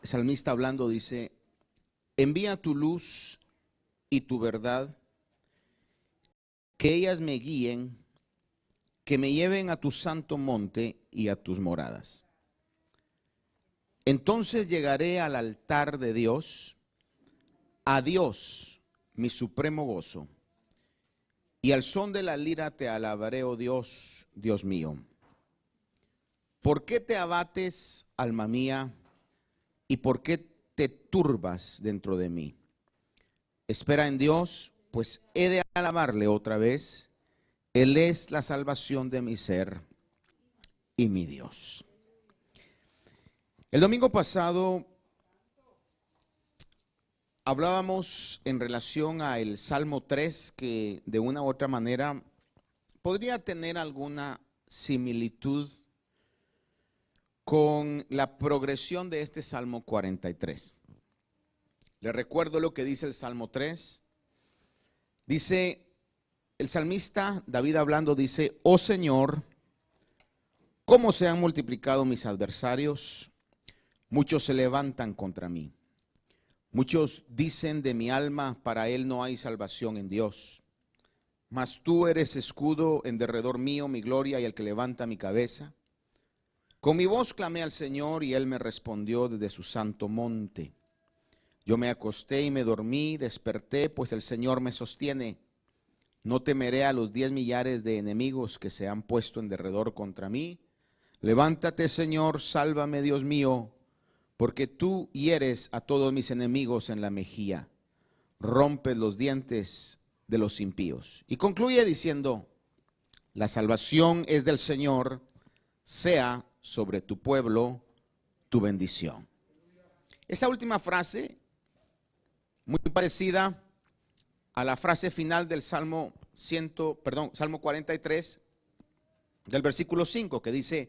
salmista hablando dice, envía tu luz y tu verdad, que ellas me guíen, que me lleven a tu santo monte y a tus moradas. Entonces llegaré al altar de Dios, a Dios, mi supremo gozo, y al son de la lira te alabaré, oh Dios, Dios mío. ¿Por qué te abates, alma mía, y por qué te turbas dentro de mí? Espera en Dios, pues he de alabarle otra vez. Él es la salvación de mi ser y mi Dios. El domingo pasado hablábamos en relación al Salmo 3, que de una u otra manera podría tener alguna similitud con la progresión de este Salmo 43. Le recuerdo lo que dice el Salmo 3. Dice el salmista, David hablando, dice, oh Señor, cómo se han multiplicado mis adversarios, muchos se levantan contra mí. Muchos dicen de mi alma, para él no hay salvación en Dios. Mas tú eres escudo en derredor mío, mi gloria y el que levanta mi cabeza. Con mi voz clamé al Señor y él me respondió desde su santo monte. Yo me acosté y me dormí, desperté, pues el Señor me sostiene. No temeré a los 10 millares de enemigos que se han puesto en derredor contra mí. Levántate, Señor, sálvame, Dios mío, porque tú hieres a todos mis enemigos en la mejilla. Rompes los dientes de los impíos. Y concluye diciendo, la salvación es del Señor, sea sobre tu pueblo tu bendición. Esa última frase, muy parecida a la frase final del Salmo 43, del versículo 5, que dice,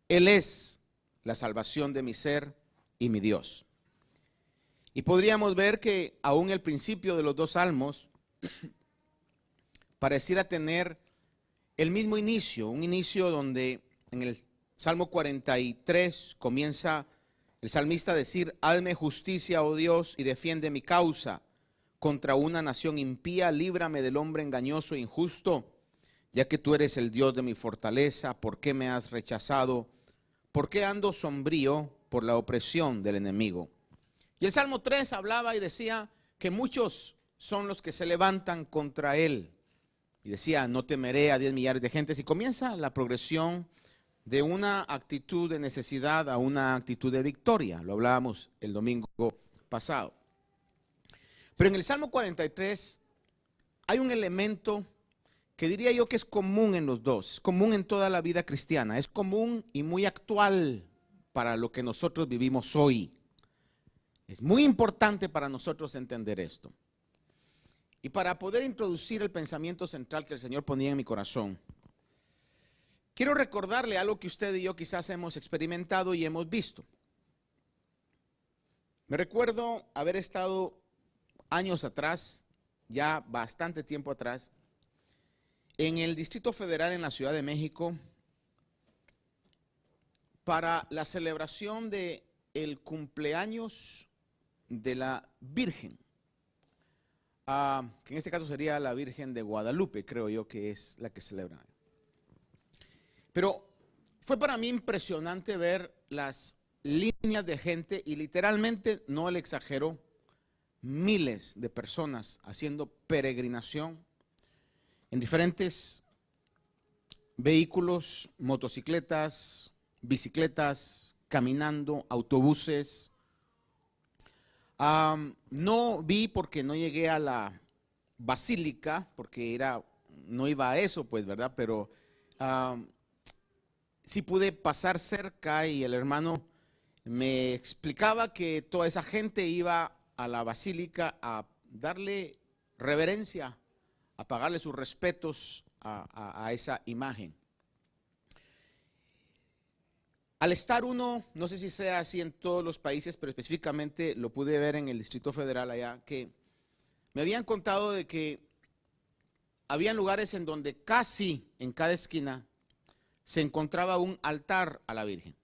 Él es la salvación de mi ser y mi Dios. Y podríamos ver que aún el principio de los dos salmos pareciera tener el mismo inicio, un inicio donde en el Salmo 43 comienza el salmista a decir, hazme justicia, oh Dios, y defiende mi causa contra una nación impía, líbrame del hombre engañoso e injusto, ya que tú eres el Dios de mi fortaleza. ¿Por qué me has rechazado? ¿Por qué ando sombrío por la opresión del enemigo? Y el Salmo 3 hablaba y decía que muchos son los que se levantan contra él. Y decía, no temeré a 10 millares de gentes. Y comienza la progresión de una actitud de necesidad a una actitud de victoria. Lo hablábamos el domingo pasado. Pero en el Salmo 43 hay un elemento que diría yo que es común en los dos, es común en toda la vida cristiana, es común y muy actual para lo que nosotros vivimos hoy. Es muy importante para nosotros entender esto. Y para poder introducir el pensamiento central que el Señor ponía en mi corazón, quiero recordarle algo que usted y yo quizás hemos experimentado y hemos visto. Me recuerdo haber estado años atrás, ya bastante tiempo atrás, en el Distrito Federal en la Ciudad de México para la celebración de el cumpleaños de la Virgen, que en este caso sería la Virgen de Guadalupe, creo yo que es la que celebran. Pero fue para mí impresionante ver las líneas de gente y literalmente, no le exagero, miles de personas haciendo peregrinación en diferentes vehículos, motocicletas, bicicletas, caminando, autobuses. No vi porque no llegué a la basílica, porque no iba a eso, pues, ¿verdad? Pero sí pude pasar cerca y el hermano me explicaba que toda esa gente iba a la basílica a darle reverencia, a pagarle sus respetos a esa imagen. Al estar uno, no sé si sea así en todos los países, pero específicamente lo pude ver en el Distrito Federal allá, que me habían contado de que habían lugares en donde casi en cada esquina se encontraba un altar a la Virgen.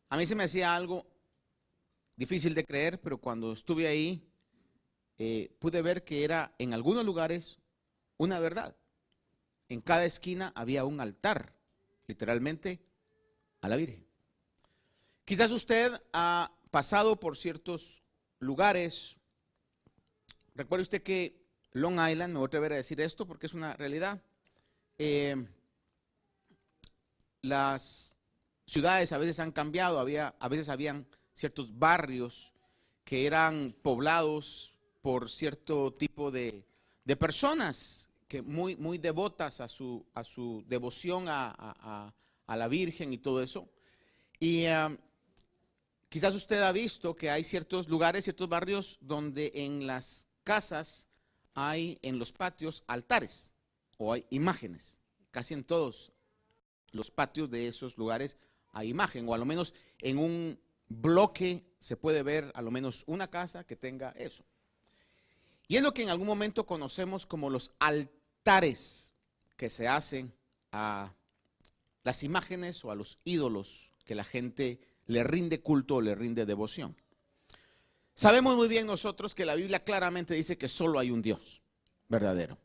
A mí se me hacía algo difícil de creer, pero cuando estuve ahí, pude ver que era en algunos lugares una verdad. En cada esquina había un altar, literalmente, a la Virgen. Quizás usted ha pasado por ciertos lugares. Recuerde usted que Long Island, me voy a atrever a decir esto porque es una realidad. Las ciudades a veces han cambiado, a veces habían ciertos barrios que eran poblados por cierto tipo de personas que muy devotas a su devoción a la Virgen y todo eso. Y quizás usted ha visto que hay ciertos lugares, ciertos barrios donde en las casas hay en los patios altares o hay imágenes. Casi en todos los patios de esos lugares hay imagen, o a lo menos en un bloque se puede ver a lo menos una casa que tenga eso. Y es lo que en algún momento conocemos como los altares que se hacen a las imágenes o a los ídolos que la gente le rinde culto o le rinde devoción. Sabemos muy bien nosotros que la Biblia claramente dice que solo hay un Dios verdadero.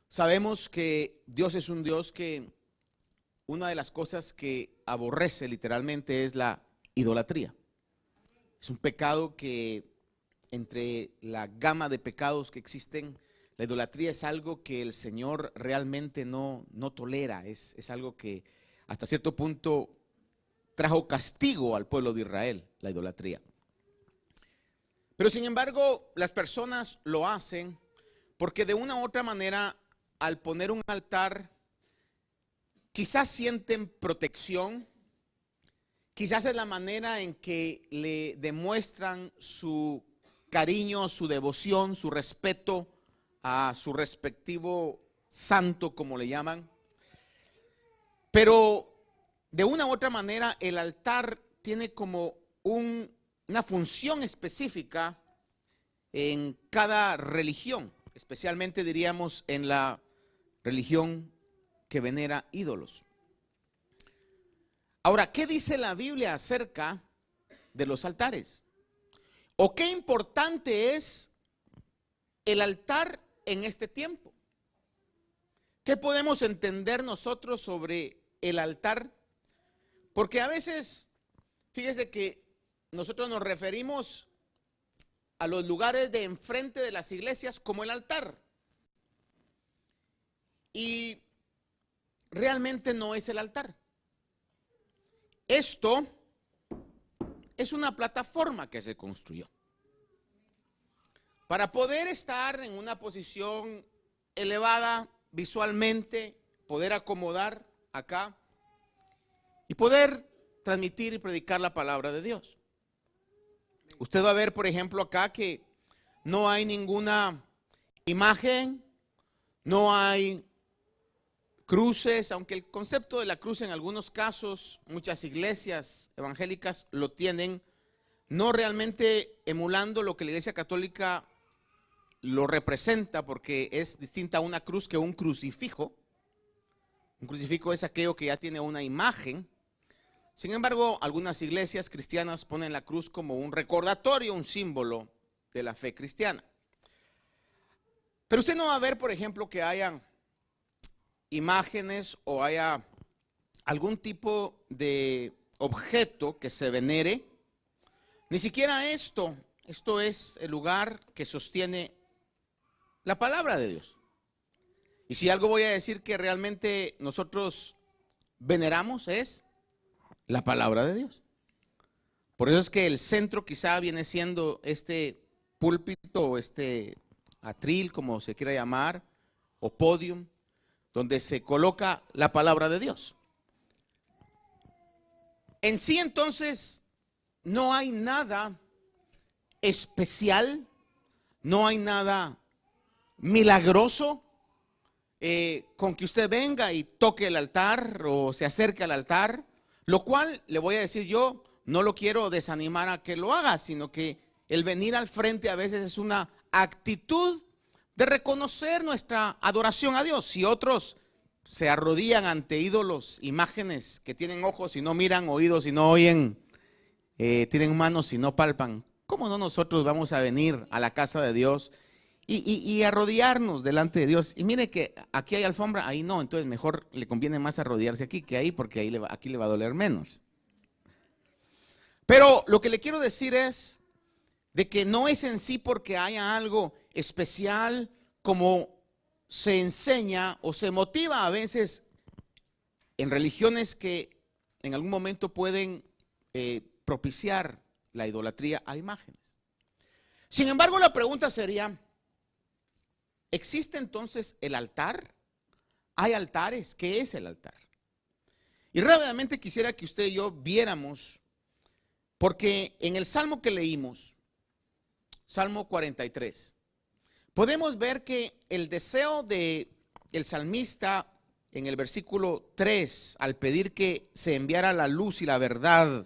Sabemos que Dios es un Dios que una de las cosas que aborrece literalmente es la idolatría. Es un pecado que entre la gama de pecados que existen, la idolatría es algo que el Señor realmente no tolera. Es algo que hasta cierto punto trajo castigo al pueblo de Israel, la idolatría. Pero sin embargo, las personas lo hacen porque de una u otra manera, al poner un altar, quizás sienten protección, quizás es la manera en que le demuestran su cariño, su devoción, su respeto a su respectivo santo, como le llaman. Pero de una u otra manera el altar tiene como una función específica en cada religión, especialmente diríamos en la religión que venera ídolos. Ahora, ¿qué dice la Biblia acerca de los altares? ¿O qué importante es el altar en este tiempo? ¿Qué podemos entender nosotros sobre el altar? Porque a veces, fíjese que nosotros nos referimos a los lugares de enfrente de las iglesias como el altar. Y realmente no es el altar. Esto es una plataforma que se construyó para poder estar en una posición elevada visualmente, poder acomodar acá y poder transmitir y predicar la palabra de Dios. Usted va a ver, por ejemplo, acá que no hay ninguna imagen, no hay cruces, aunque el concepto de la cruz en algunos casos, muchas iglesias evangélicas lo tienen, no realmente emulando lo que la Iglesia Católica lo representa, porque es distinta a una cruz que un crucifijo. Un crucifijo es aquello que ya tiene una imagen. Sin embargo, algunas iglesias cristianas ponen la cruz como un recordatorio, un símbolo de la fe cristiana. Pero usted no va a ver, por ejemplo, que hayan imágenes o haya algún tipo de objeto que se venere. Ni siquiera esto es el lugar que sostiene la palabra de Dios. Y si algo voy a decir que realmente nosotros veneramos es la palabra de Dios. Por eso es que el centro quizá viene siendo este púlpito o este atril, como se quiera llamar, o podium, donde se coloca la palabra de Dios. En sí, entonces, no hay nada especial, no hay nada milagroso con que usted venga y toque el altar o se acerque al altar, lo cual, le voy a decir yo, no lo quiero desanimar a que lo haga, sino que el venir al frente a veces es una actitud de reconocer nuestra adoración a Dios. Si otros se arrodillan ante ídolos, imágenes que tienen ojos y no miran, oídos y no oyen, tienen manos y no palpan. ¿Cómo no nosotros vamos a venir a la casa de Dios y arrodillarnos delante de Dios? Y mire que aquí hay alfombra, ahí no, entonces mejor le conviene más arrodillarse aquí que ahí, porque ahí aquí le va a doler menos. Pero lo que le quiero decir es de que no es en sí porque haya algo especial como se enseña o se motiva a veces en religiones que en algún momento pueden propiciar la idolatría a imágenes. Sin embargo, la pregunta sería, ¿existe entonces el altar? ¿Hay altares? ¿Qué es el altar? Y rápidamente quisiera que usted y yo viéramos, porque en el Salmo que leímos, Salmo 43, podemos ver que el deseo del salmista en el versículo 3, al pedir que se enviara la luz y la verdad,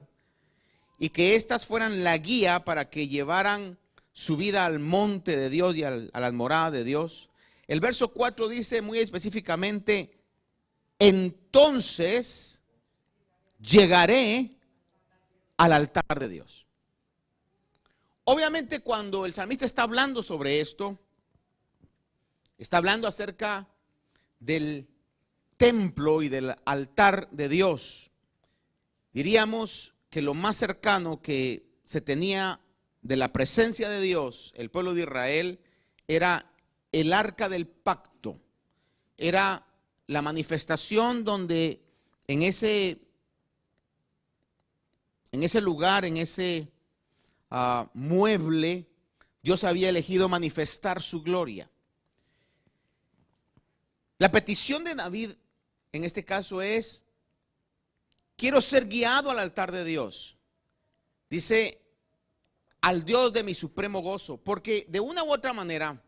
y que éstas fueran la guía para que llevaran su vida al monte de Dios y a las moradas de Dios. El verso 4 dice muy específicamente, entonces llegaré al altar de Dios. Obviamente cuando el salmista está hablando sobre esto, está hablando acerca del templo y del altar de Dios. Diríamos que lo más cercano que se tenía de la presencia de Dios, el pueblo de Israel, era el arca del pacto. Era la manifestación donde en ese lugar, en ese mueble, Dios había elegido manifestar su gloria. La petición de David en este caso es: quiero ser guiado al altar de Dios. Dice, al Dios de mi supremo gozo. Porque de una u otra manera,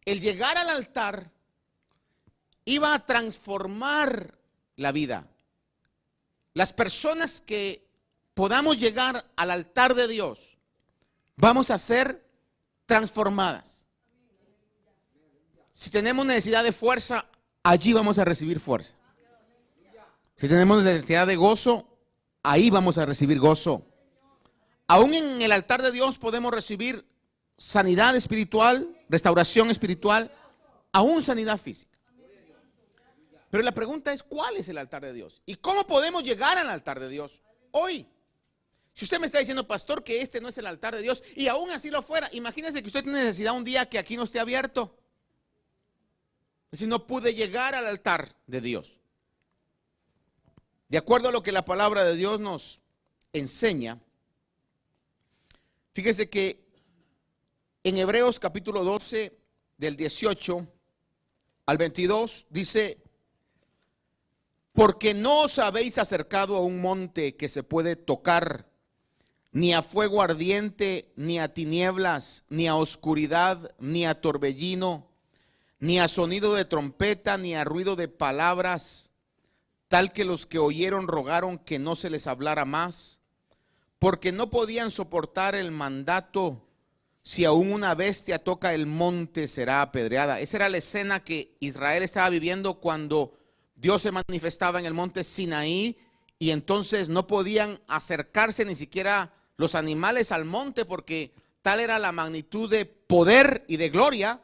el llegar al altar iba a transformar la vida. Las personas que podamos llegar al altar de Dios, vamos a ser transformadas. Si tenemos necesidad de fuerza, allí vamos a recibir fuerza. Si tenemos necesidad de gozo, ahí vamos a recibir gozo. Aún en el altar de Dios podemos recibir sanidad espiritual, restauración espiritual, aún sanidad física. Pero la pregunta es, ¿cuál es el altar de Dios? ¿Y cómo podemos llegar al altar de Dios hoy? Si usted me está diciendo, pastor, que este no es el altar de Dios, y aún así lo fuera, imagínese que usted tiene necesidad un día que aquí no esté abierto. Es decir, no pude llegar al altar de Dios. De acuerdo a lo que la palabra de Dios nos enseña, fíjese que en Hebreos capítulo 12, del 18 al 22, dice, porque no os habéis acercado a un monte que se puede tocar, ni a fuego ardiente, ni a tinieblas, ni a oscuridad, ni a torbellino, ni a sonido de trompeta, ni a ruido de palabras, tal que los que oyeron rogaron que no se les hablara más, porque no podían soportar el mandato, si aún una bestia toca el monte será apedreada. Esa era la escena que Israel estaba viviendo cuando Dios se manifestaba en el monte Sinaí, y entonces no podían acercarse ni siquiera los animales al monte, porque tal era la magnitud de poder y de gloria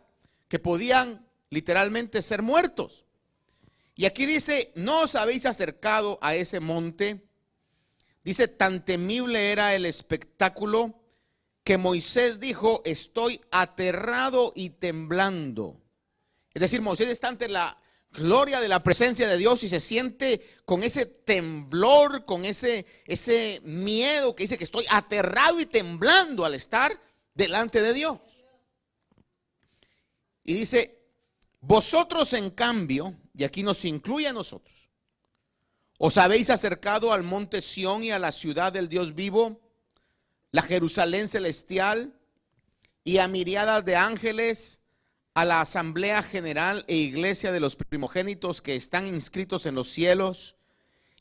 que podían literalmente ser muertos. Y aquí dice, no os habéis acercado a ese monte. Dice, tan temible era el espectáculo que Moisés dijo, estoy aterrado y temblando. Es decir, Moisés está ante la gloria de la presencia de Dios y se siente con ese temblor, con ese miedo, que dice que estoy aterrado y temblando al estar delante de Dios. Y dice, vosotros en cambio, y aquí nos incluye a nosotros, os habéis acercado al monte Sión y a la ciudad del Dios vivo, la Jerusalén celestial, y a miriadas de ángeles, a la asamblea general e iglesia de los primogénitos que están inscritos en los cielos,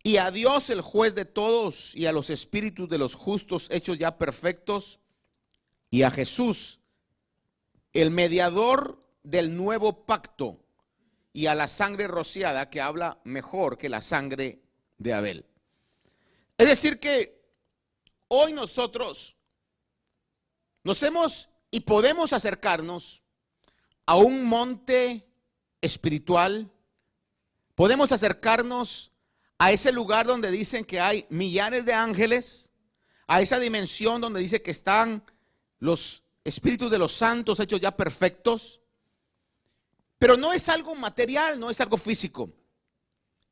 y a Dios el juez de todos, y a los espíritus de los justos hechos ya perfectos, y a Jesús, el mediador del nuevo pacto, y a la sangre rociada, que habla mejor que la sangre de Abel. Es decir que hoy nosotros nos hemos y podemos acercarnos a un monte espiritual, podemos acercarnos a ese lugar donde dicen que hay millares de ángeles, a esa dimensión donde dice que están los espíritus de los santos hechos ya perfectos, pero no es algo material, no es algo físico,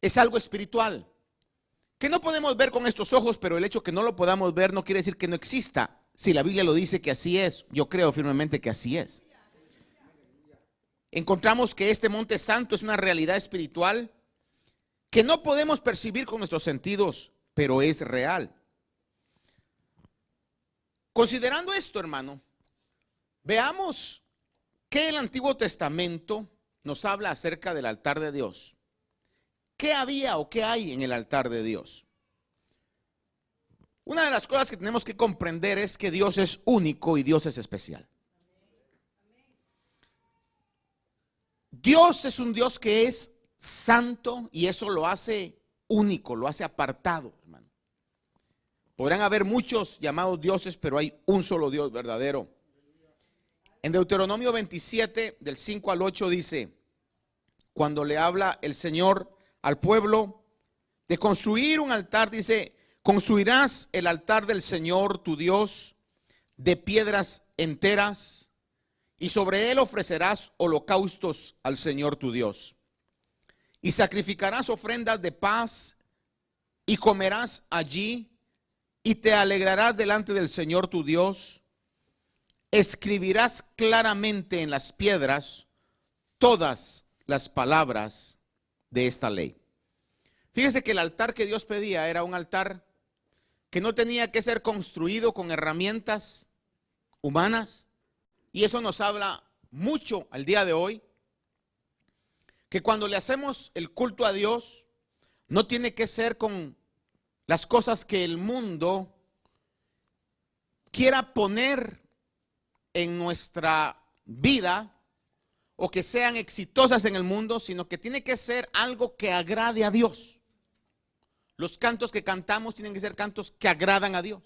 es algo espiritual, que no podemos ver con estos ojos, pero el hecho que no lo podamos ver no quiere decir que no exista. Si la Biblia lo dice que así es, yo creo firmemente que así es. Encontramos que este monte santo es una realidad espiritual que no podemos percibir con nuestros sentidos, pero es real. Considerando esto, hermano, veamos que el Antiguo Testamento nos habla acerca del altar de Dios. ¿Qué había o qué hay en el altar de Dios? Una de las cosas que tenemos que comprender es que Dios es único y Dios es especial. Dios es un Dios que es santo y eso lo hace único, lo hace apartado, hermano. Podrán haber muchos llamados dioses, pero hay un solo Dios verdadero. En Deuteronomio 27, del 5 al 8 dice, cuando le habla el Señor al pueblo de construir un altar, dice, construirás el altar del Señor tu Dios de piedras enteras y sobre él ofrecerás holocaustos al Señor tu Dios. Y sacrificarás ofrendas de paz y comerás allí y te alegrarás delante del Señor tu Dios. Escribirás claramente en las piedras todas las palabras de esta ley. Fíjese que el altar que Dios pedía era un altar que no tenía que ser construido con herramientas humanas. Y eso nos habla mucho al día de hoy, que cuando le hacemos el culto a Dios, no tiene que ser con las cosas que el mundo quiera poner en nuestra vida o que sean exitosas en el mundo, sino que tiene que ser algo que agrade a Dios. Los cantos que cantamos tienen que ser cantos que agradan a Dios.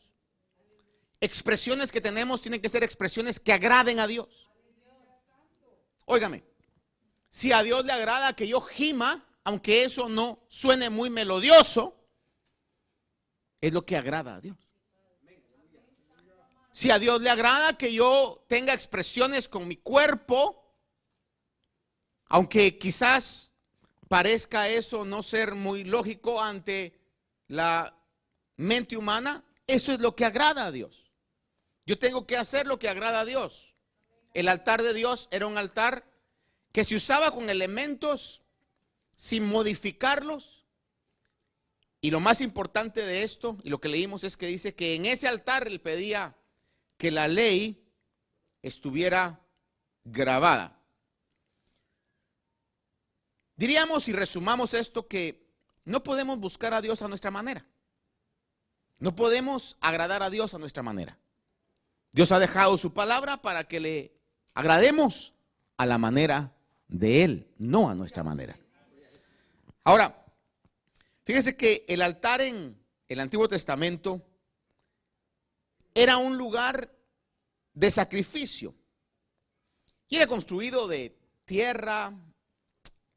Expresiones que tenemos tienen que ser expresiones que agraden a Dios. Óigame, si a Dios le agrada que yo gima, aunque eso no suene muy melodioso, es lo que agrada a Dios. Si a Dios le agrada que yo tenga expresiones con mi cuerpo, aunque quizás parezca eso no ser muy lógico ante la mente humana, eso es lo que agrada a Dios. Yo tengo que hacer lo que agrada a Dios. El altar de Dios era un altar que se usaba con elementos sin modificarlos. Y lo más importante de esto, y lo que leímos es que dice que en ese altar él pedía que la ley estuviera grabada. Diríamos, si resumamos esto, que no podemos buscar a Dios a nuestra manera. No podemos agradar a Dios a nuestra manera. Dios ha dejado su palabra para que le agrademos a la manera de Él, no a nuestra manera. Ahora, fíjese que el altar en el Antiguo Testamento era un lugar de sacrificio. Y era construido de tierra,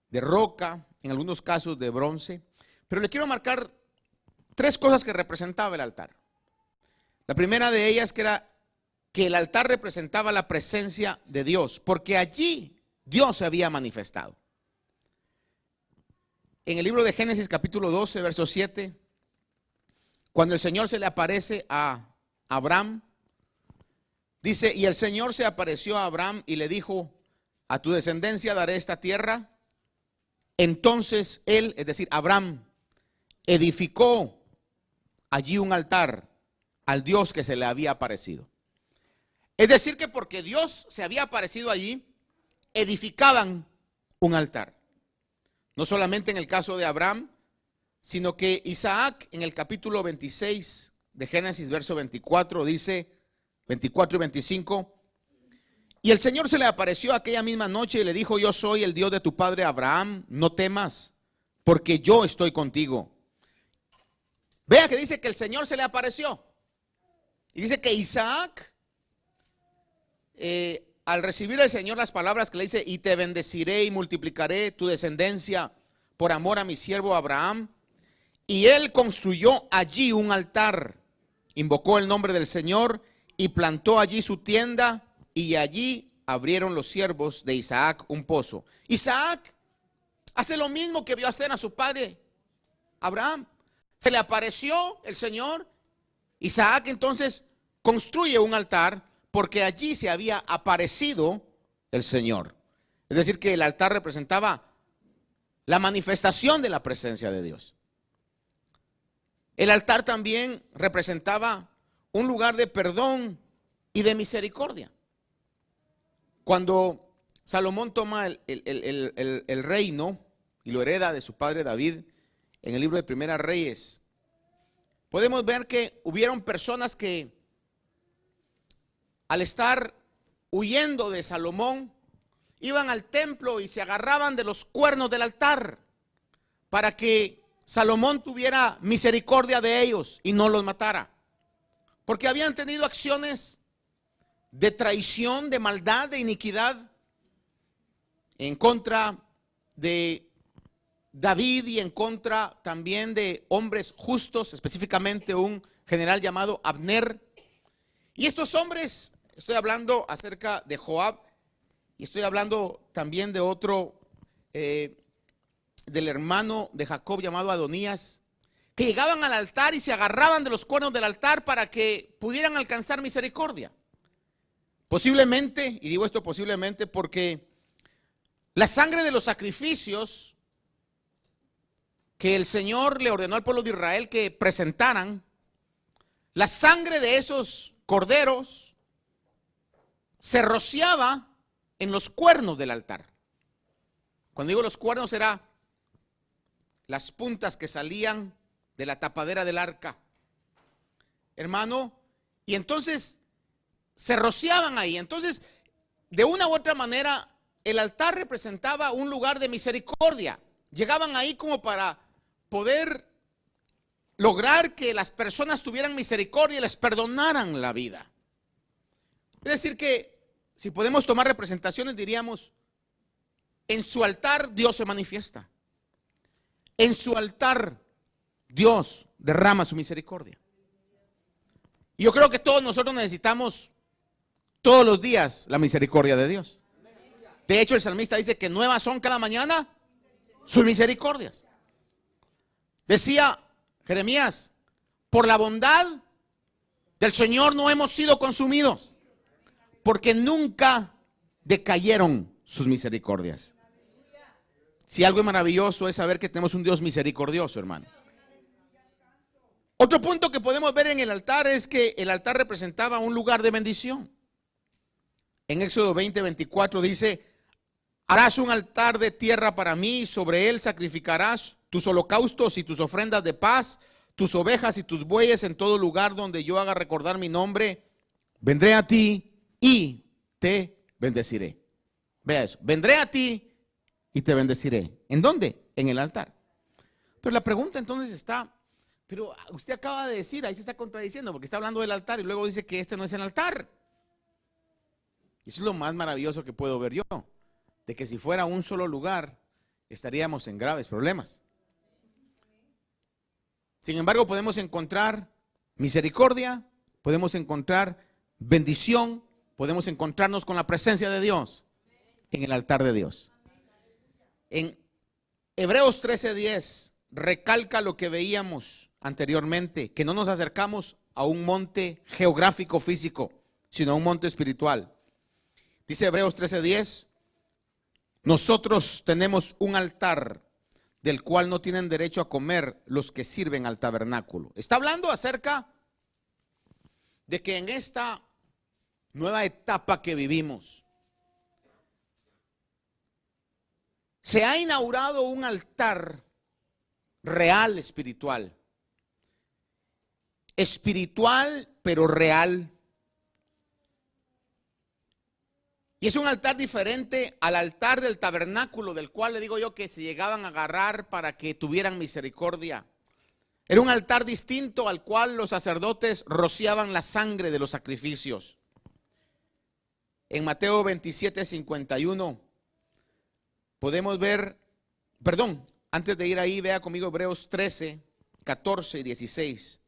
de roca, en algunos casos de bronce. Pero le quiero marcar tres cosas que representaba el altar. La primera de ellas que era que el altar representaba la presencia de Dios, porque allí Dios se había manifestado. En el libro de Génesis capítulo 12, verso 7, cuando el Señor se le aparece a Abraham, dice, y el Señor se apareció a Abraham y le dijo, a tu descendencia daré esta tierra. Entonces él, es decir, Abraham, edificó allí un altar al Dios que se le había aparecido. Es decir, que porque Dios se había aparecido allí, edificaban un altar. No solamente en el caso de Abraham, sino que Isaac en el capítulo 26 de Génesis, verso 24, dice, 24 y 25, y el Señor se le apareció aquella misma noche y le dijo, yo soy el Dios de tu padre Abraham, no temas, porque yo estoy contigo. Vea que dice que el Señor se le apareció. Y dice que Isaac, al recibir al Señor las palabras que le dice, y te bendeciré y multiplicaré tu descendencia por amor a mi siervo Abraham, y él construyó allí un altar, invocó el nombre del Señor y plantó allí su tienda, y allí abrieron los siervos de Isaac un pozo. Isaac hace lo mismo que vio hacer a su padre Abraham. Se le apareció el Señor. Isaac entonces construye un altar porque allí se había aparecido el Señor. Es decir, que el altar representaba la manifestación de la presencia de Dios. El altar también representaba un lugar de perdón y de misericordia. Cuando Salomón toma el reino y lo hereda de su padre David, en el libro de Primera Reyes, podemos ver que hubieron personas que al estar huyendo de Salomón, iban al templo y se agarraban de los cuernos del altar para que Salomón tuviera misericordia de ellos y no los matara. Porque habían tenido acciones de traición, de maldad, de iniquidad en contra de David y en contra también de hombres justos, específicamente un general llamado Abner. Y estos hombres, estoy hablando acerca de Joab y estoy hablando también de otro, del hermano de Jacob llamado Adonías, que llegaban al altar y se agarraban de los cuernos del altar para que pudieran alcanzar misericordia. Posiblemente, y digo esto posiblemente porque la sangre de los sacrificios que el Señor le ordenó al pueblo de Israel que presentaran, la sangre de esos corderos se rociaba en los cuernos del altar. Cuando digo los cuernos, era las puntas que salían de la tapadera del arca, hermano, y entonces se rociaban ahí. Entonces, de una u otra manera, el altar representaba un lugar de misericordia. Llegaban ahí como para poder lograr que las personas tuvieran misericordia y les perdonaran la vida. Es decir que, si podemos tomar representaciones, diríamos, en su altar Dios se manifiesta. En su altar Dios derrama su misericordia. Y yo creo que todos nosotros necesitamos todos los días la misericordia de Dios. De hecho, el salmista dice que nuevas son cada mañana sus misericordias. Decía Jeremías, por la bondad del Señor no hemos sido consumidos, porque nunca decayeron sus misericordias. Si algo es maravilloso es saber que tenemos un Dios misericordioso, hermano. Otro punto que podemos ver en el altar es que el altar representaba un lugar de bendición. En Éxodo 20:24 dice, harás un altar de tierra para mí y sobre él sacrificarás tus holocaustos y tus ofrendas de paz, tus ovejas y tus bueyes en todo lugar donde yo haga recordar mi nombre. Vendré a ti y te bendeciré. Vea eso, vendré a ti y te bendeciré. ¿En dónde? En el altar. Pero la pregunta entonces está, pero usted acaba de decir, ahí se está contradiciendo porque está hablando del altar y luego dice que este no es el altar. Eso es lo más maravilloso que puedo ver yo, de que si fuera un solo lugar estaríamos en graves problemas. Sin embargo, podemos encontrar misericordia, podemos encontrar bendición, podemos encontrarnos con la presencia de Dios en el altar de Dios. En Hebreos 13:10 recalca lo que veíamos anteriormente, que no nos acercamos a un monte geográfico físico, sino a un monte espiritual. Dice Hebreos 13:10, nosotros tenemos un altar del cual no tienen derecho a comer los que sirven al tabernáculo. Está hablando acerca de que en esta nueva etapa que vivimos, se ha inaugurado un altar real espiritual. Espiritual pero real. Y es un altar diferente al altar del tabernáculo, del cual le digo yo que se llegaban a agarrar para que tuvieran misericordia. Era un altar distinto al cual los sacerdotes rociaban la sangre de los sacrificios. En Mateo 27:51 podemos ver, antes de ir ahí, vea conmigo Hebreos 13, 14 y 16.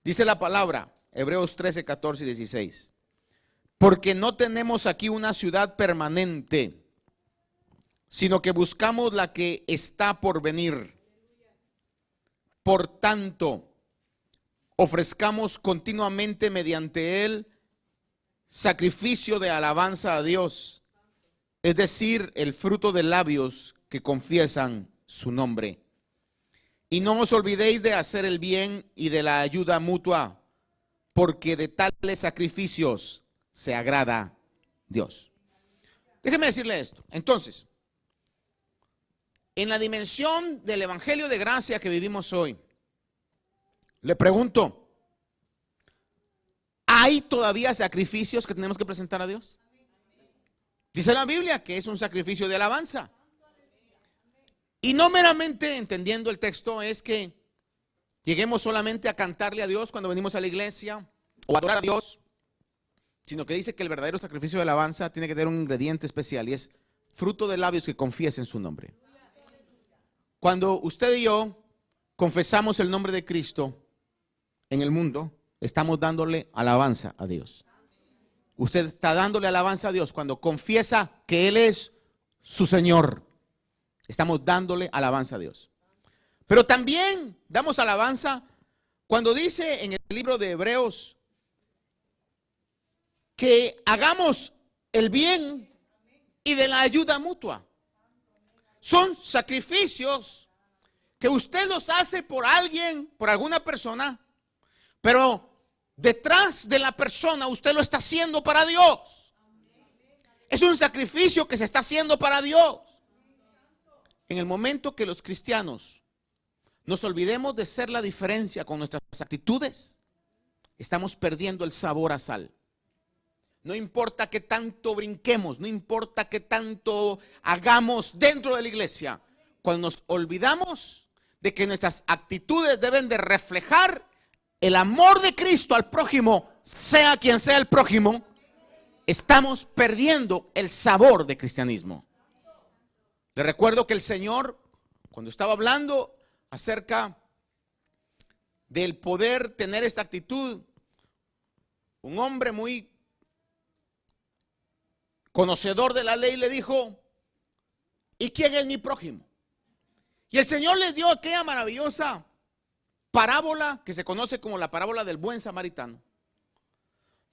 Dice la palabra, Hebreos 13, 14 y 16. Porque no tenemos aquí una ciudad permanente, sino que buscamos la que está por venir. Por tanto, ofrezcamos continuamente mediante él sacrificio de alabanza a Dios, es decir, el fruto de labios que confiesan su nombre. Y no os olvidéis de hacer el bien y de la ayuda mutua, porque de tales sacrificios se agrada Dios. Déjeme decirle esto. Entonces, en la dimensión del evangelio de gracia que vivimos hoy, le pregunto, ¿hay todavía sacrificios que tenemos que presentar a Dios? Dice la Biblia que es un sacrificio de alabanza. Y no meramente, entendiendo el texto, es que lleguemos solamente a cantarle a Dios cuando venimos a la iglesia o a adorar a Dios, sino que dice que el verdadero sacrificio de alabanza tiene que tener un ingrediente especial y es fruto de labios que confiesen su nombre. Cuando usted y yo confesamos el nombre de Cristo en el mundo, estamos dándole alabanza a Dios. Usted está dándole alabanza a Dios cuando confiesa que Él es su Señor. Estamos dándole alabanza a Dios. Pero también damos alabanza cuando dice en el libro de Hebreos que hagamos el bien y de la ayuda mutua. Son sacrificios que usted los hace por alguien, por alguna persona, pero detrás de la persona usted lo está haciendo para Dios. Es un sacrificio que se está haciendo para Dios. En el momento que los cristianos nos olvidemos de ser la diferencia con nuestras actitudes, estamos perdiendo el sabor a sal. No importa que tanto brinquemos, no importa que tanto hagamos dentro de la iglesia, cuando nos olvidamos de que nuestras actitudes deben de reflejar el amor de Cristo al prójimo, sea quien sea el prójimo, estamos perdiendo el sabor de cristianismo. Le recuerdo que el Señor, cuando estaba hablando acerca del poder tener esta actitud, un hombre muy conocedor de la ley le dijo, ¿y quién es mi prójimo? Y el Señor les dio aquella maravillosa parábola que se conoce como la parábola del buen samaritano,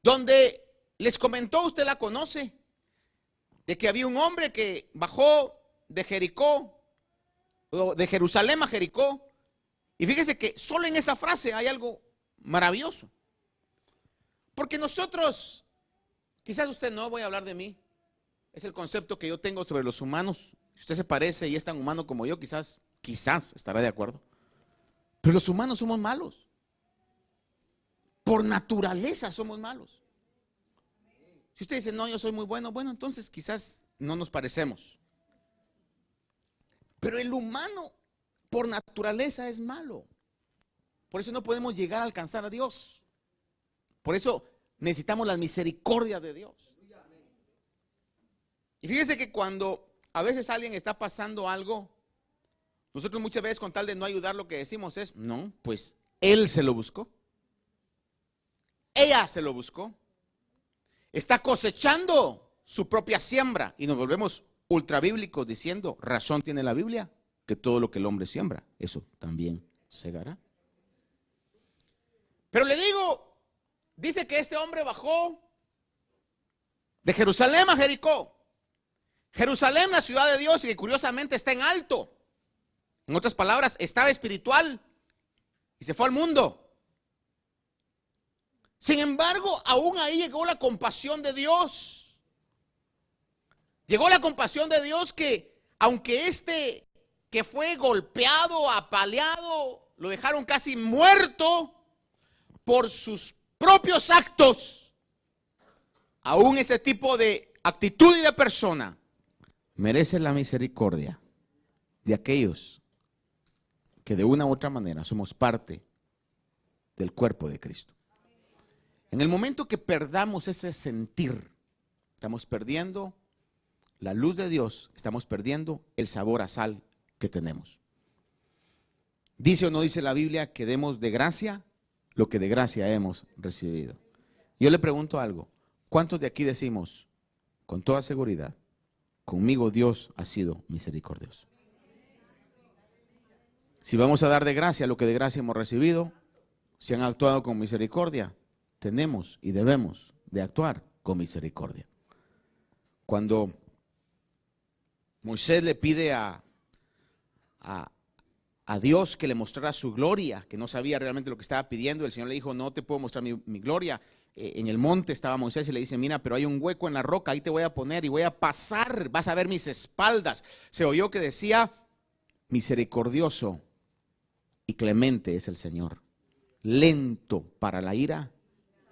donde les comentó, usted la conoce, de que había un hombre que bajó de Jericó, o de Jerusalén a Jericó, y fíjese que solo en esa frase hay algo maravilloso, porque nosotros, quizás usted no, voy a hablar de mí, es el concepto que yo tengo sobre los humanos. Si usted se parece y es tan humano como yo, quizás estará de acuerdo. Pero los humanos somos malos. Por naturaleza somos malos. Si usted dice, no, yo soy muy bueno, bueno, entonces quizás no nos parecemos. Pero el humano por naturaleza es malo. Por eso no podemos llegar a alcanzar a Dios. Por eso necesitamos la misericordia de Dios. Y fíjese que cuando a veces alguien está pasando algo, nosotros muchas veces con tal de no ayudar lo que decimos es, no, pues él se lo buscó. Ella se lo buscó. Está cosechando su propia siembra y nos volvemos ultrabíblicos diciendo, razón tiene la Biblia, que todo lo que el hombre siembra, eso también segará. Pero le digo, dice que este hombre bajó de Jerusalén a Jericó. Jerusalén, la ciudad de Dios, y que curiosamente está en alto. En otras palabras, estaba espiritual y se fue al mundo. Sin embargo, aún ahí llegó la compasión de Dios. Llegó la compasión de Dios que, aunque este que fue golpeado, apaleado, lo dejaron casi muerto por sus propios actos, aún ese tipo de actitud y de persona merece la misericordia de aquellos que de una u otra manera somos parte del cuerpo de Cristo. En el momento que perdamos ese sentir, estamos perdiendo la luz de Dios, estamos perdiendo el sabor a sal que tenemos. ¿Dice o no dice la Biblia que demos de gracia lo que de gracia hemos recibido? Yo le pregunto algo, ¿cuántos de aquí decimos con toda seguridad, conmigo Dios ha sido misericordioso? Si vamos a dar de gracia lo que de gracia hemos recibido, si han actuado con misericordia, tenemos y debemos de actuar con misericordia. Cuando Moisés le pide a Dios que le mostrara su gloria, que no sabía realmente lo que estaba pidiendo, el Señor le dijo, no te puedo mostrar mi gloria. En el monte estaba Moisés y le dice, mira, pero hay un hueco en la roca, ahí te voy a poner y voy a pasar, vas a ver mis espaldas. Se oyó que decía, misericordioso y clemente es el Señor, lento para la ira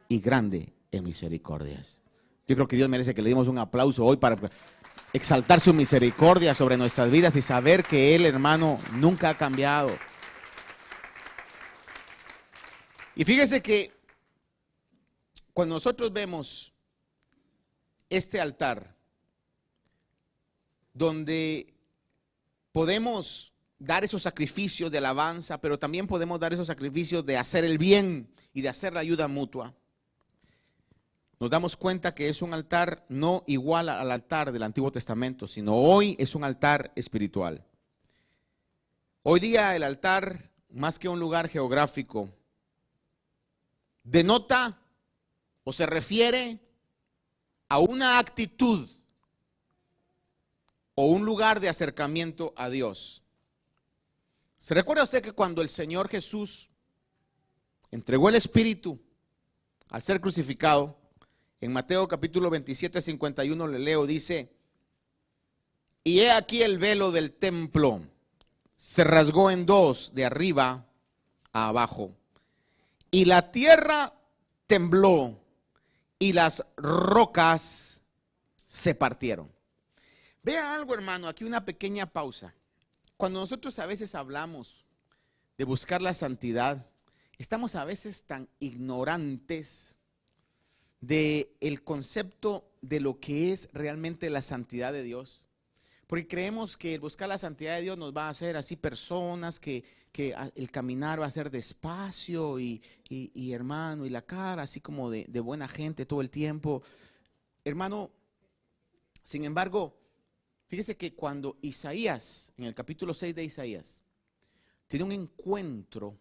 y grande en misericordias. Yo creo que Dios merece que le demos un aplauso hoy para exaltar su misericordia sobre nuestras vidas y saber que Él, hermano, nunca ha cambiado. Y fíjese que cuando nosotros vemos este altar, donde podemos dar esos sacrificios de alabanza, pero también podemos dar esos sacrificios de hacer el bien y de hacer la ayuda mutua, nos damos cuenta que es un altar no igual al altar del Antiguo Testamento, sino hoy es un altar espiritual. Hoy día el altar, más que un lugar geográfico, denota o se refiere a una actitud o un lugar de acercamiento a Dios. ¿Se recuerda usted que cuando el Señor Jesús entregó el Espíritu al ser crucificado, en Mateo capítulo 27, 51 le leo, dice, y he aquí el velo del templo se rasgó en dos de arriba a abajo, y la tierra tembló y las rocas se partieron. Vea algo, hermano, aquí una pequeña pausa. Cuando nosotros a veces hablamos de buscar la santidad, estamos a veces tan ignorantes del concepto de lo que es realmente la santidad de Dios, porque creemos que el buscar la santidad de Dios nos va a hacer así personas que el caminar va a ser despacio y hermano, y la cara así como de buena gente todo el tiempo, hermano. Sin embargo, fíjese que cuando Isaías, en el capítulo 6 de Isaías, tiene un encuentro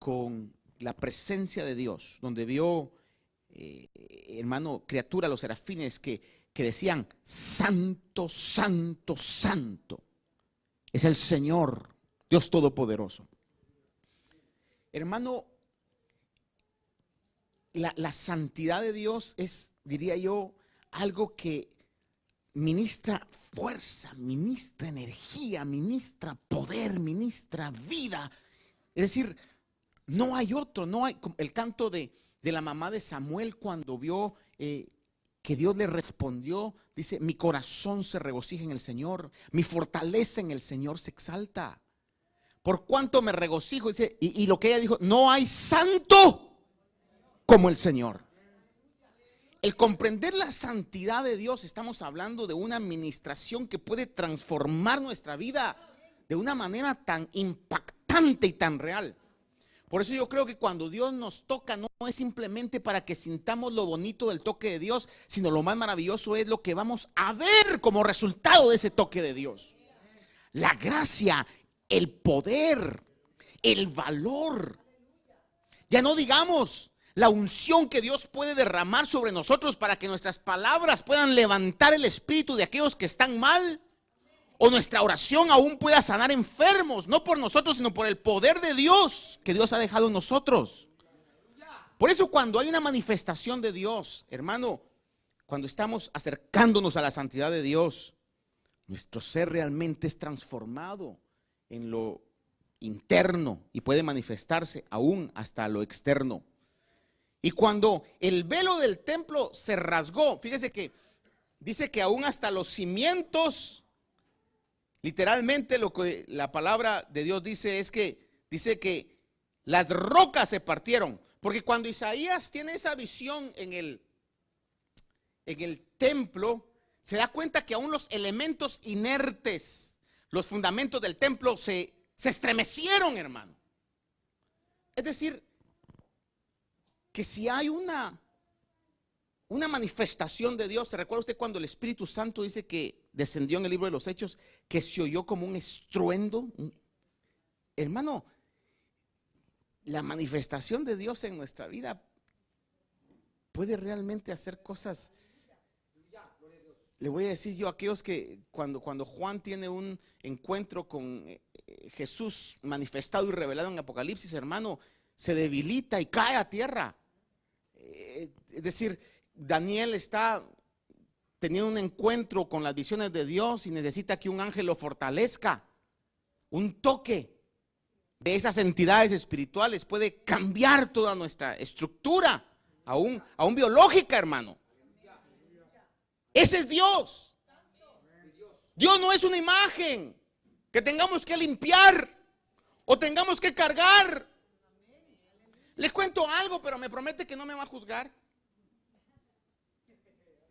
con la presencia de Dios, donde vio hermano, criatura, los serafines que decían, santo, santo, santo, es el Señor, Dios Todopoderoso. Hermano, la santidad de Dios es, diría yo, algo que ministra fuerza, ministra energía, ministra poder, ministra vida. Es decir, no hay otro, no hay, el canto de la mamá de Samuel cuando vio que Dios le respondió, dice, mi corazón se regocija en el Señor, mi fortaleza en el Señor se exalta. Por cuanto me regocijo, dice, y lo que ella dijo, no hay santo como el Señor. El comprender la santidad de Dios, estamos hablando de una administración que puede transformar nuestra vida de una manera tan impactante y tan real. Por eso yo creo que cuando Dios nos toca no es simplemente para que sintamos lo bonito del toque de Dios, sino lo más maravilloso es lo que vamos a ver como resultado de ese toque de Dios. La gracia, el poder, el valor. Ya no digamos la unción que Dios puede derramar sobre nosotros para que nuestras palabras puedan levantar el espíritu de aquellos que están mal. O nuestra oración aún pueda sanar enfermos, no por nosotros, sino por el poder de Dios que Dios ha dejado en nosotros. Por eso cuando hay una manifestación de Dios, hermano, cuando estamos acercándonos a la santidad de Dios, nuestro ser realmente es transformado en lo interno y puede manifestarse aún hasta lo externo. Y cuando el velo del templo se rasgó, fíjese que dice que aún hasta los cimientos Literalmente lo que la palabra de Dios dice es que dice que las rocas se partieron. Porque cuando Isaías tiene esa visión en el templo, se da cuenta que aún los elementos inertes, los fundamentos del templo se estremecieron, hermano. Es decir, que si hay una manifestación de Dios, ¿se recuerda usted cuando el Espíritu Santo dice que descendió en el libro de los Hechos, que se oyó como un estruendo? Hermano, la manifestación de Dios en nuestra vida puede realmente hacer cosas. Le voy a decir yo a aquellos que cuando Juan tiene un encuentro con Jesús manifestado y revelado en Apocalipsis, hermano, se debilita y cae a tierra. Es decir, Daniel está teniendo un encuentro con las visiones de Dios y necesita que un ángel lo fortalezca. Un toque de esas entidades espirituales puede cambiar toda nuestra estructura, aún biológica, hermano. Ese es Dios. Dios no es una imagen que tengamos que limpiar o tengamos que cargar. Les cuento algo, pero me promete que no me va a juzgar.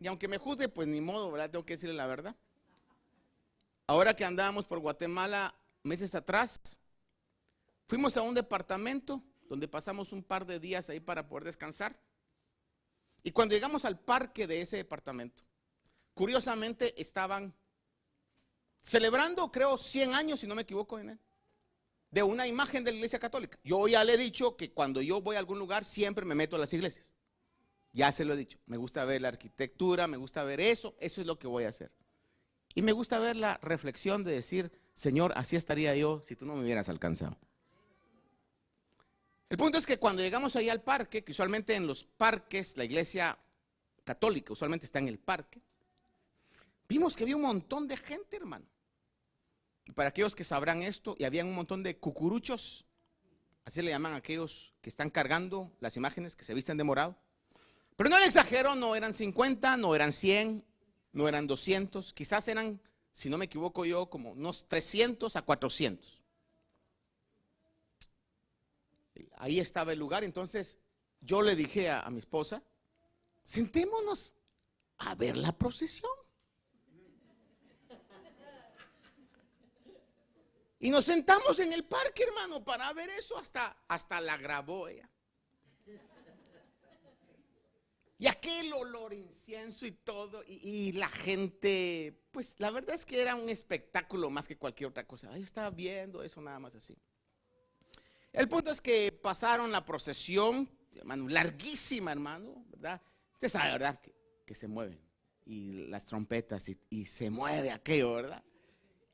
Y aunque me juzgue, pues ni modo, ¿verdad? Tengo que decirle la verdad. Ahora que andábamos por Guatemala meses atrás, fuimos a un departamento donde pasamos un par de días ahí para poder descansar. Y cuando llegamos al parque de ese departamento, curiosamente estaban celebrando, creo, 100 años, si no me equivoco, en él, de una imagen de la iglesia católica. Yo ya le he dicho que cuando yo voy a algún lugar siempre me meto a las iglesias. Ya se lo he dicho. Me gusta ver la arquitectura, me gusta ver eso es lo que voy a hacer. Y me gusta ver la reflexión de decir, Señor, así estaría yo si tú no me hubieras alcanzado. El punto es que cuando llegamos ahí al parque, que usualmente en los parques, la iglesia católica usualmente está en el parque, vimos que había un montón de gente, hermano. Y para aquellos que sabrán esto, y había un montón de cucuruchos, así le llaman a aquellos que están cargando las imágenes, que se visten de morado. Pero no le exagero, no eran 50, no eran 100, no eran 200, quizás eran, si no me equivoco yo, como unos 300 a 400. Ahí estaba el lugar, entonces yo le dije a mi esposa, sentémonos a ver la procesión. Y nos sentamos en el parque, hermano, para ver eso, hasta la grabó ella. Y aquel olor, incienso y todo, y la gente, pues la verdad es que era un espectáculo más que cualquier otra cosa. Yo estaba viendo eso nada más así. El punto es que pasaron la procesión, hermano, larguísima, hermano, ¿verdad? Usted sabe, ¿verdad? Que se mueven, y las trompetas, y se mueve aquello, ¿verdad?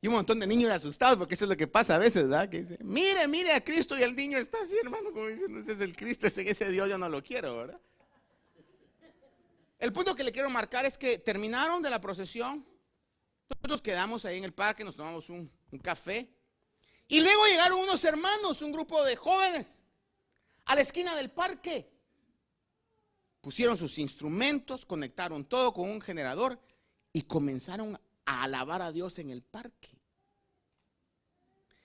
Y un montón de niños asustados, porque eso es lo que pasa a veces, ¿verdad? Que dice, mire a Cristo, y el niño está así, hermano, como diciendo, ese es el Cristo, ese Dios yo no lo quiero, ¿verdad? El punto que le quiero marcar es que terminaron de la procesión, nosotros quedamos ahí en el parque, nos tomamos un café, y luego llegaron unos hermanos, un grupo de jóvenes, a la esquina del parque. Pusieron sus instrumentos, conectaron todo con un generador y comenzaron a alabar a Dios en el parque.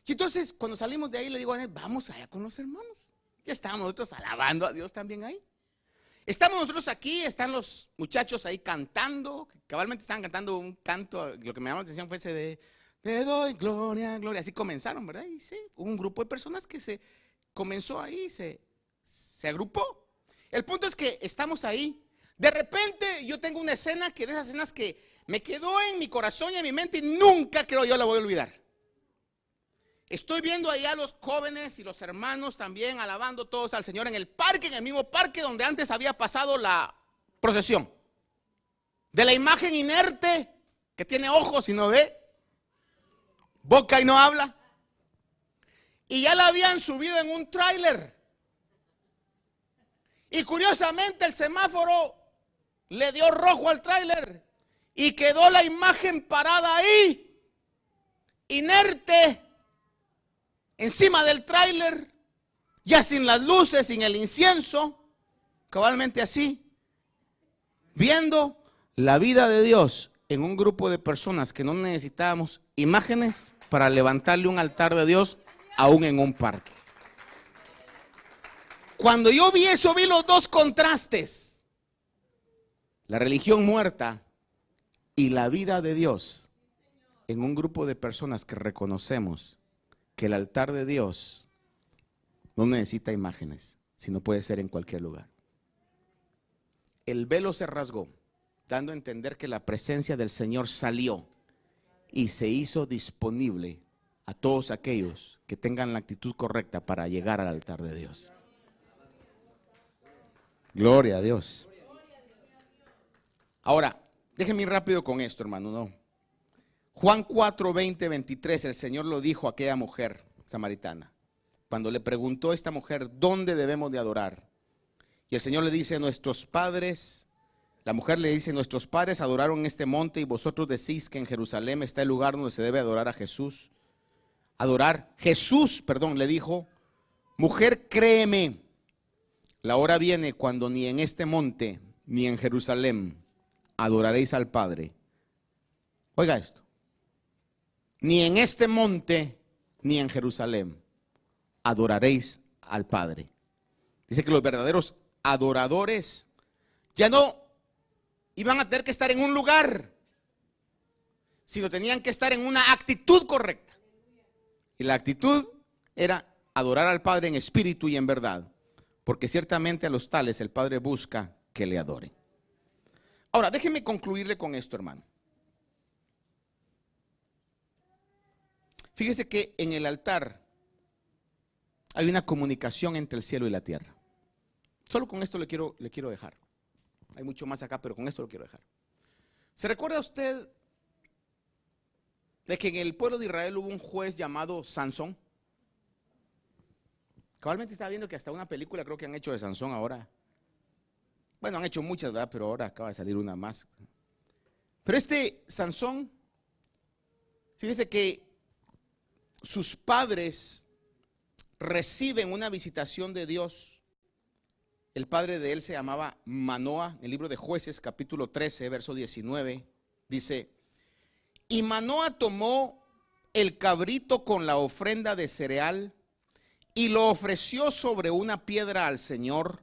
Y entonces cuando salimos de ahí le digo a él, vamos allá con los hermanos. Ya estábamos nosotros alabando a Dios también ahí. Estamos nosotros aquí, están los muchachos ahí cantando, cabalmente estaban cantando un canto, lo que me llamó la atención fue ese de te doy gloria, gloria, así comenzaron, ¿verdad? Y sí, un grupo de personas que se comenzó ahí, se agrupó. El punto es que estamos ahí, de repente yo tengo una escena que de esas escenas que me quedó en mi corazón y en mi mente y nunca creo yo la voy a olvidar. Estoy viendo ahí a los jóvenes y los hermanos también alabando todos al Señor en el parque, en el mismo parque donde antes había pasado la procesión. De la imagen inerte que tiene ojos y no ve, boca y no habla. Y ya la habían subido en un tráiler. Y curiosamente el semáforo le dio rojo al tráiler y quedó la imagen parada ahí, inerte, encima del tráiler, ya sin las luces, sin el incienso, cabalmente así, viendo la vida de Dios en un grupo de personas que no necesitábamos imágenes para levantarle un altar de Dios aún en un parque. Cuando yo vi eso, vi los dos contrastes. La religión muerta y la vida de Dios en un grupo de personas que reconocemos que el altar de Dios no necesita imágenes, sino puede ser en cualquier lugar. El velo se rasgó, dando a entender que la presencia del Señor salió y se hizo disponible a todos aquellos que tengan la actitud correcta para llegar al altar de Dios. Gloria a Dios. Ahora, déjenme ir rápido con esto, hermano, ¿no? Juan 4, 20, 23, el Señor lo dijo a aquella mujer samaritana. Cuando le preguntó a esta mujer, ¿dónde debemos de adorar? Y el Señor le dice, nuestros padres, la mujer le dice, nuestros padres adoraron en este monte y vosotros decís que en Jerusalén está el lugar donde se debe adorar a Jesús. Jesús, le dijo, mujer, créeme, la hora viene cuando ni en este monte ni en Jerusalén adoraréis al Padre. Oiga esto, ni en este monte ni en Jerusalén adoraréis al Padre. Dice que los verdaderos adoradores ya no iban a tener que estar en un lugar, sino tenían que estar en una actitud correcta. Y la actitud era adorar al Padre en espíritu y en verdad, porque ciertamente a los tales el Padre busca que le adoren. Ahora, déjeme concluirle con esto, hermano. Fíjese que en el altar hay una comunicación entre el cielo y la tierra. Solo con esto le quiero dejar. Hay mucho más acá, pero con esto lo quiero dejar. ¿Se recuerda usted de que en el pueblo de Israel hubo un juez llamado Sansón? Cabalmente estaba viendo que hasta una película creo que han hecho de Sansón ahora. Bueno, han hecho muchas, ¿verdad? Pero ahora acaba de salir una más. Pero este Sansón, fíjese que sus padres reciben una visitación de Dios. El padre de él se llamaba Manoa. En el libro de Jueces, capítulo 13, verso 19, dice, y Manoa tomó el cabrito con la ofrenda de cereal y lo ofreció sobre una piedra al Señor.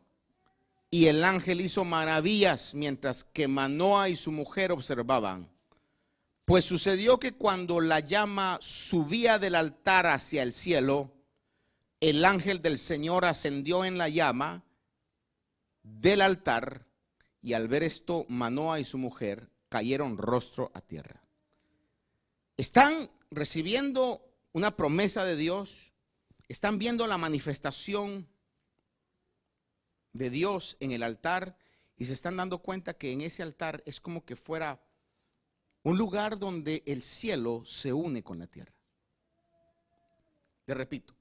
Y el ángel hizo maravillas mientras que Manoa y su mujer observaban. Pues sucedió que cuando la llama subía del altar hacia el cielo, el ángel del Señor ascendió en la llama del altar, y al ver esto, Manoa y su mujer cayeron rostro a tierra. Están recibiendo una promesa de Dios, están viendo la manifestación de Dios en el altar y se están dando cuenta que en ese altar es como que fuera un lugar donde el cielo se une con la tierra. Le repito,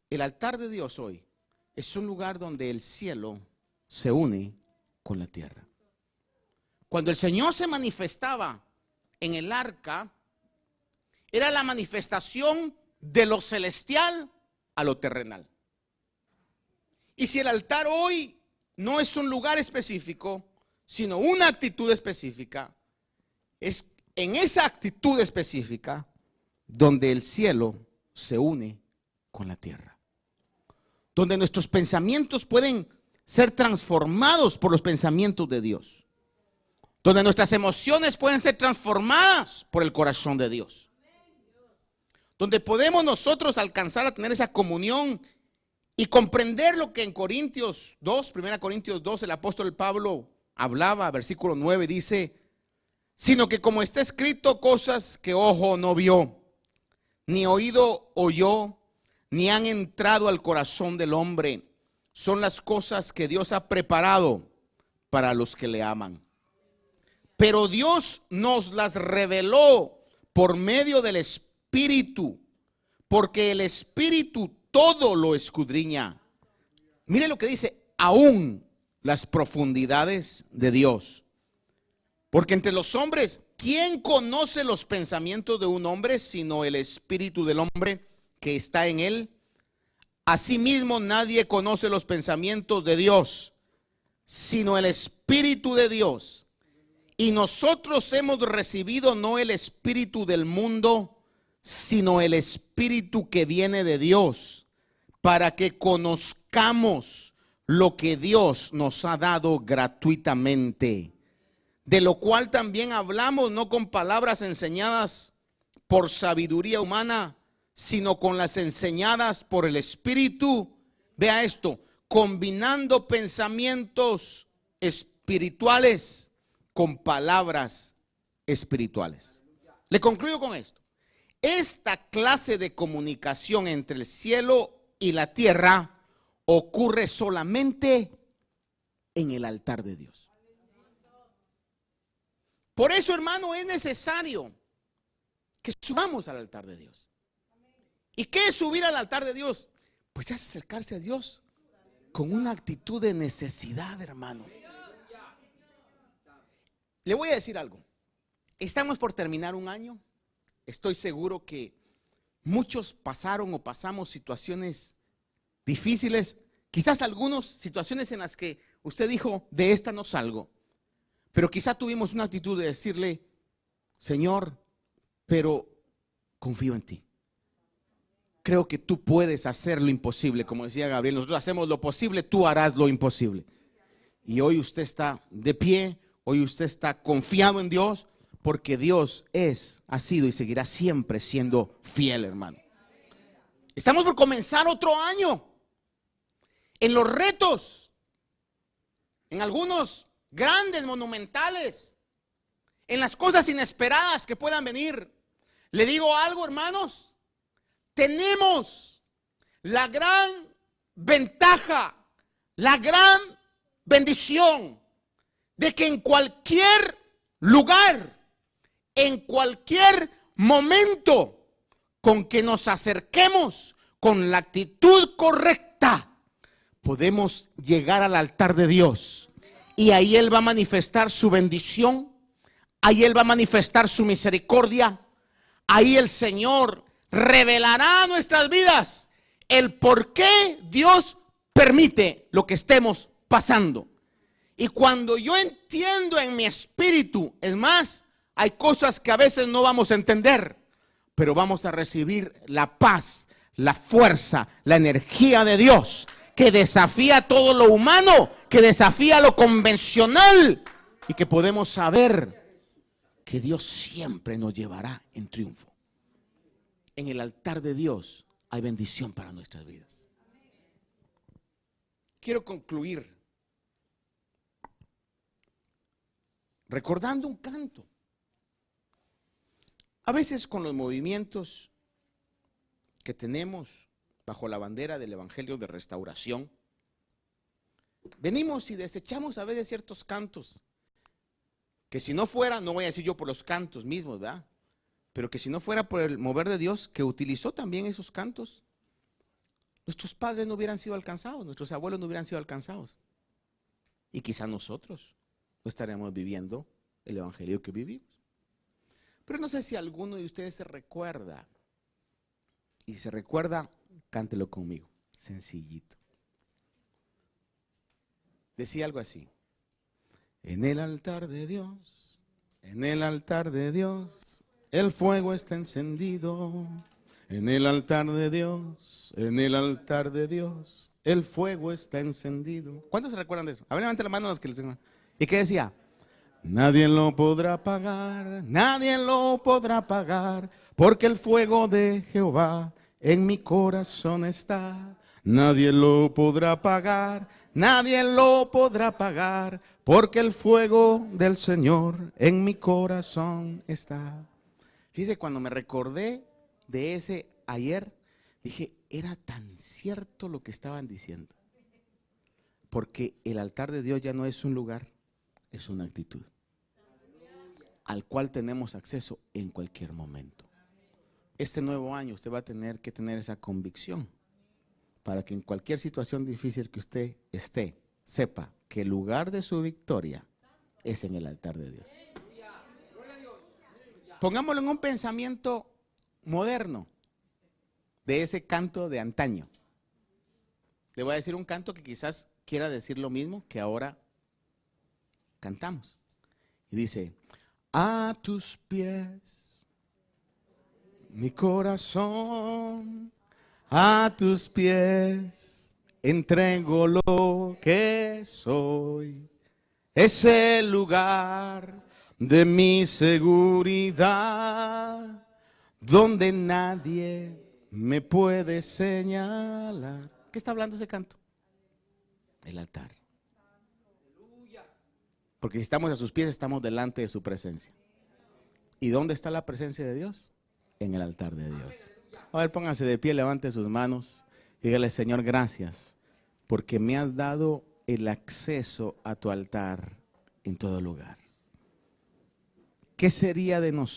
el altar de Dios hoy es un lugar donde el cielo se une con la tierra. Cuando el Señor se manifestaba en el arca, era la manifestación de lo celestial a lo terrenal. Y si el altar hoy no es un lugar específico, sino una actitud específica, es en esa actitud específica donde el cielo se une con la tierra. Donde nuestros pensamientos pueden ser transformados por los pensamientos de Dios. Donde nuestras emociones pueden ser transformadas por el corazón de Dios. Donde podemos nosotros alcanzar a tener esa comunión y comprender lo que en Corintios 2, 1 Corintios 2, el apóstol Pablo hablaba, versículo 9, dice, sino que como está escrito, cosas que ojo no vio, ni oído oyó, ni han entrado al corazón del hombre, son las cosas que Dios ha preparado para los que le aman. Pero Dios nos las reveló por medio del Espíritu, porque el Espíritu todo lo escudriña. Mire lo que dice, aún las profundidades de Dios. Porque entre los hombres, ¿quién conoce los pensamientos de un hombre sino el espíritu del hombre que está en él? Asimismo, nadie conoce los pensamientos de Dios sino el Espíritu de Dios. Y nosotros hemos recibido no el espíritu del mundo, sino el Espíritu que viene de Dios, para que conozcamos lo que Dios nos ha dado gratuitamente, de lo cual también hablamos, no con palabras enseñadas por sabiduría humana, sino con las enseñadas por el Espíritu. Vea esto, combinando pensamientos espirituales con palabras espirituales. Le concluyo con esto. Esta clase de comunicación entre el cielo y la tierra ocurre solamente en el altar de Dios. Por eso, hermano, es necesario que subamos al altar de Dios. ¿Y qué es subir al altar de Dios? Pues es acercarse a Dios con una actitud de necesidad, hermano. Le voy a decir algo. Estamos por terminar un año. Estoy seguro que muchos pasaron o pasamos situaciones difíciles. Quizás algunas situaciones en las que usted dijo, de esta no salgo. Pero quizá tuvimos una actitud de decirle, Señor, pero confío en ti. Creo que tú puedes hacer lo imposible. Como decía Gabriel, nosotros hacemos lo posible, tú harás lo imposible. Y hoy usted está de pie, hoy usted está confiado en Dios, porque Dios ha sido y seguirá siempre siendo fiel, hermano. Estamos por comenzar otro año. En los retos, en algunos grandes, monumentales, en las cosas inesperadas que puedan venir. Le digo algo, hermanos, tenemos la gran ventaja, la gran bendición de que en cualquier lugar, en cualquier momento, con que nos acerquemos con la actitud correcta, podemos llegar al altar de Dios. Y ahí Él va a manifestar su bendición, ahí Él va a manifestar su misericordia, ahí el Señor revelará a nuestras vidas el por qué Dios permite lo que estemos pasando. Y cuando yo entiendo en mi espíritu, es más, hay cosas que a veces no vamos a entender, pero vamos a recibir la paz, la fuerza, la energía de Dios, que desafía todo lo humano, que desafía lo convencional, y que podemos saber que Dios siempre nos llevará en triunfo. En el altar de Dios hay bendición para nuestras vidas. Quiero concluir recordando un canto. A veces con los movimientos que tenemos bajo la bandera del Evangelio de Restauración, venimos y desechamos a veces ciertos cantos, que si no fuera, no voy a decir yo por los cantos mismos, ¿verdad? Pero que si no fuera por el mover de Dios, que utilizó también esos cantos, nuestros padres no hubieran sido alcanzados, nuestros abuelos no hubieran sido alcanzados. Y quizá nosotros no estaremos viviendo el Evangelio que vivimos. Pero no sé si alguno de ustedes se recuerda. Y si se recuerda, cántelo conmigo, sencillito. Decía algo así: en el altar de Dios, en el altar de Dios, el fuego está encendido. En el altar de Dios, en el altar de Dios, el fuego está encendido. ¿Cuántos se recuerdan de eso? A ver, levanten la mano los que les tengan. ¿Y qué decía? Nadie lo podrá apagar, nadie lo podrá apagar, porque el fuego de Jehová en mi corazón está. Nadie lo podrá apagar, nadie lo podrá apagar, porque el fuego del Señor en mi corazón está. Fíjese, cuando me recordé de ese ayer, dije, era tan cierto lo que estaban diciendo. Porque el altar de Dios ya no es un lugar, es una actitud al cual tenemos acceso en cualquier momento. Este nuevo año usted va a tener que tener esa convicción para que en cualquier situación difícil que usted esté, sepa que el lugar de su victoria es en el altar de Dios. Pongámoslo en un pensamiento moderno de ese canto de antaño. Le voy a decir un canto que quizás quiera decir lo mismo que ahora cantamos. Y dice: a tus pies mi corazón a tus pies, entrego lo que soy. Es el lugar de mi seguridad, donde nadie me puede señalar. ¿Qué está hablando ese canto? El altar. Porque si estamos a sus pies, estamos delante de su presencia. ¿Y dónde está la presencia de Dios? En el altar de Dios. A ver, pónganse de pie, levante sus manos y dígale: Señor, gracias, porque me has dado el acceso a tu altar en todo lugar. ¿Qué sería de nosotros